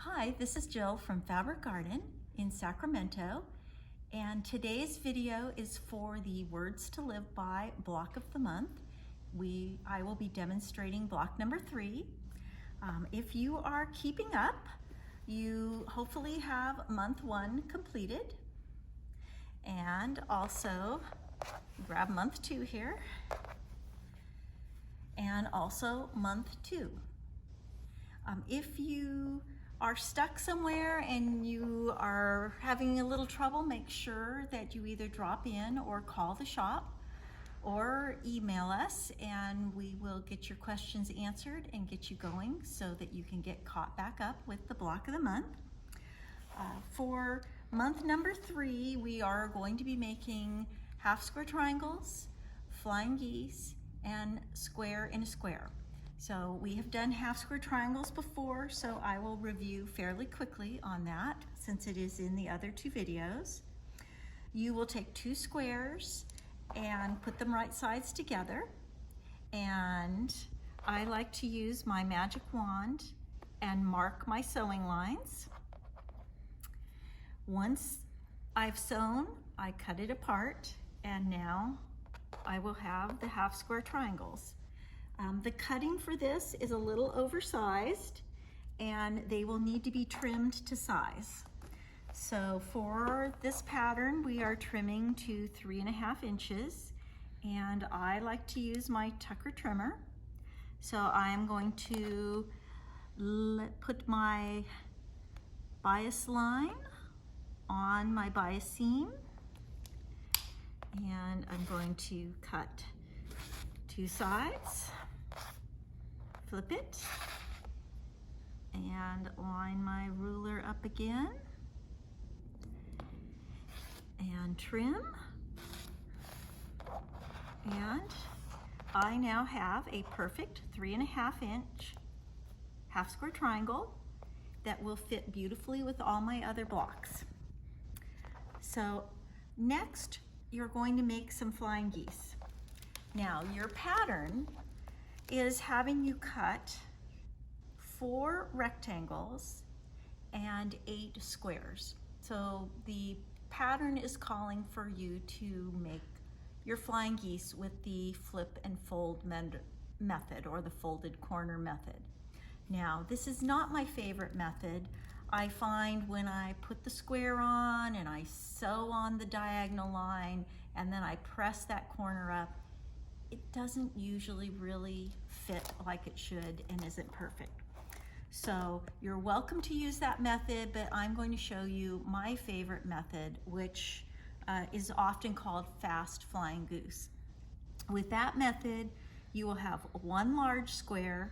Hi, this is Jill from Fabric Garden in Sacramento, and today's video is for the Words to Live By block of the month. I will be demonstrating block number 3. If you are keeping up, you hopefully have month 1 completed, and also grab month 2 here, and also month 2. If you are stuck somewhere and you are having a little trouble, make sure that you either drop in or call the shop or email us, and we will get your questions answered and get you going so that you can get caught back up with the block of the month. For month number 3, we are going to be making half square triangles, flying geese, and square in a square. So we have done half square triangles before, so I will review fairly quickly on that since it is in the other 2 videos. You will take 2 squares and put them right sides together, and I like to use my magic wand and mark my sewing lines. Once I've sewn, I cut it apart, and now I will have the half square triangles. The cutting for this is a little oversized, and they will need to be trimmed to size. So for this pattern, we are trimming to 3.5 inches, and I like to use my Tucker trimmer. So I'm going to put my bias line on my bias seam, and I'm going to cut 2 sides. Flip it and line my ruler up again and trim, and I now have a perfect 3.5 inch half square triangle that will fit beautifully with all my other blocks. So next you're going to make some flying geese. Now your pattern is having you cut 4 rectangles and 8 squares. So the pattern is calling for you to make your flying geese with the flip and fold method, or the folded corner method. Now this is not my favorite method. I find when I put the square on and I sew on the diagonal line and then I press that corner up, it doesn't usually really fit like it should and isn't perfect. So you're welcome to use that method, but I'm going to show you my favorite method, which is often called fast flying goose. With that method, you will have 1 large square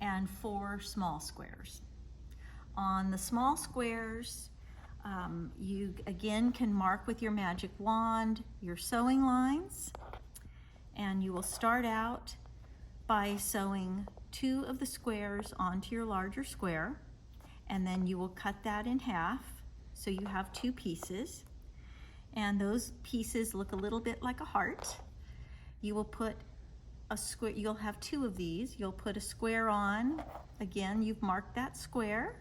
and 4 small squares. On the small squares, you again can mark with your magic wand your sewing lines, and you will start out by sewing 2 of the squares onto your larger square, and then you will cut that in half so you have 2 pieces, and those pieces look a little bit like a heart. You will put a square, you'll have 2 of these, you'll put a square on, again you've marked that square,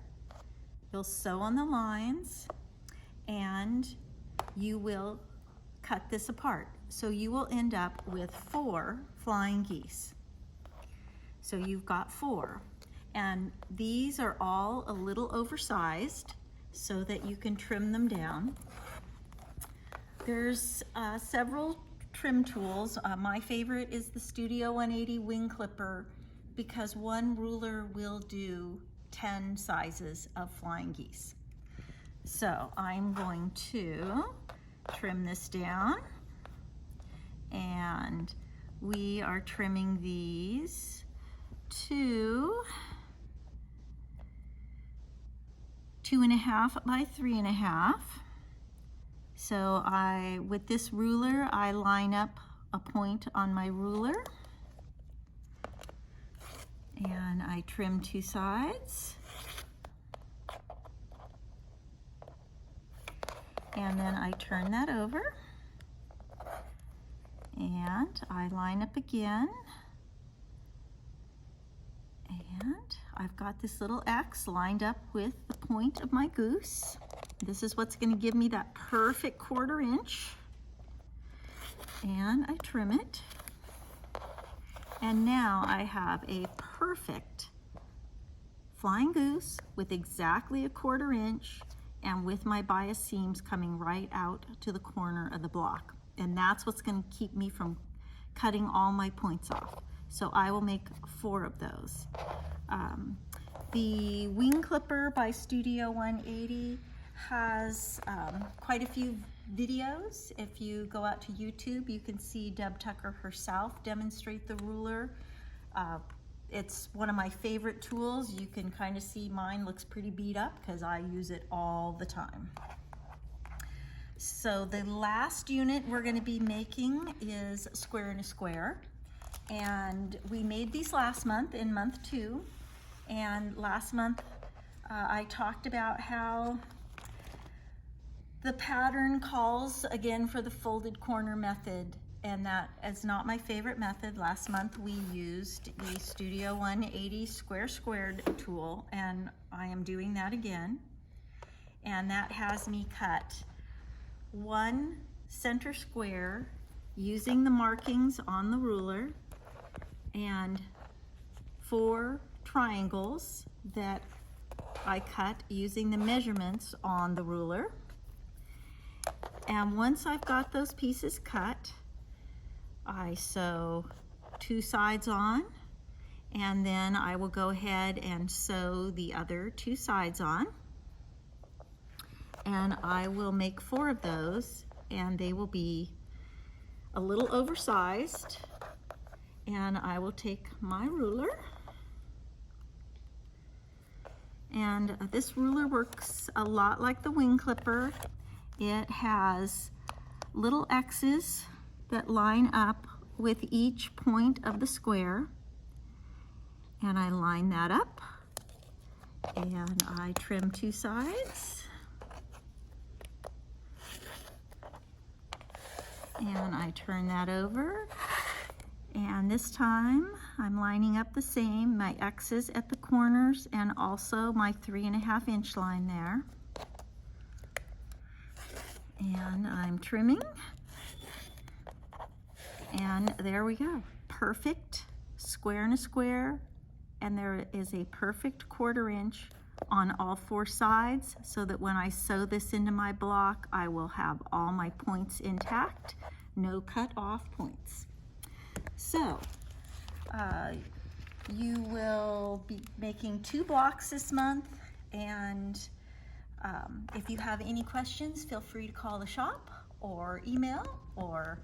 you'll sew on the lines, and you will cut this apart. So you will end up with 4 flying geese. So you've got 4, and these are all a little oversized so that you can trim them down. There's several trim tools. My favorite is the Studio 180 wing clipper, because one ruler will do 10 sizes of flying geese. So I'm going to trim this down, and we are trimming these to 2.5 by 3.5. So with this ruler, I line up a point on my ruler, and I trim 2 sides, and then I turn that over, and I line up again, and I've got this little X lined up with the point of my goose. This is what's going to give me that perfect 1/4 inch. And I trim it. And now I have a perfect flying goose with exactly a 1/4 inch and with my bias seams coming right out to the corner of the block. And that's what's going to keep me from cutting all my points off. So I will make 4 of those. The wing clipper by Studio 180 has quite a few videos. If you go out to YouTube, you can see Deb Tucker herself demonstrate the ruler. It's one of my favorite tools. You can kind of see mine looks pretty beat up because I use it all the time. So the last unit we're going to be making is square and a square. And we made these last month in month 2. And last month I talked about how the pattern calls again for the folded corner method, and that is not my favorite method. Last month we used the Studio 180 square squared tool, and I am doing that again. And that has me cut 1 center square using the markings on the ruler and 4 triangles that I cut using the measurements on the ruler. And once I've got those pieces cut, I sew 2 sides on, and then I will go ahead and sew the other 2 sides on. And I will make 4 of those, and they will be a little oversized. And I will take my ruler, and this ruler works a lot like the wing clipper. It has little X's that line up with each point of the square, and I line that up and I trim 2 sides, and I turn that over, and this time I'm lining up the same, my X's at the corners and also my 3.5 inch line there. And I'm trimming, and there we go. Perfect square and a square, and there is a perfect 1/4 inch on all 4 sides, so that when I sew this into my block, I will have all my points intact, no cut off points. So you will be making 2 blocks this month, and if you have any questions, feel free to call the shop or email or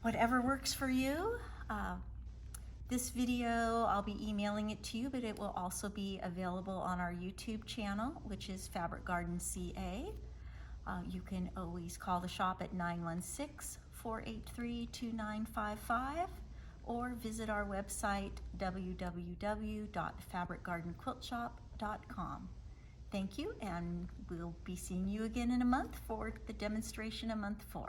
whatever works for you. This video, I'll be emailing it to you, but it will also be available on our YouTube channel, which is Fabric Garden CA. You can always call the shop at 916-483-2955 or visit our website, www.fabricgardenquiltshop.com. Thank you, and we'll be seeing you again in a month for the demonstration of month 4.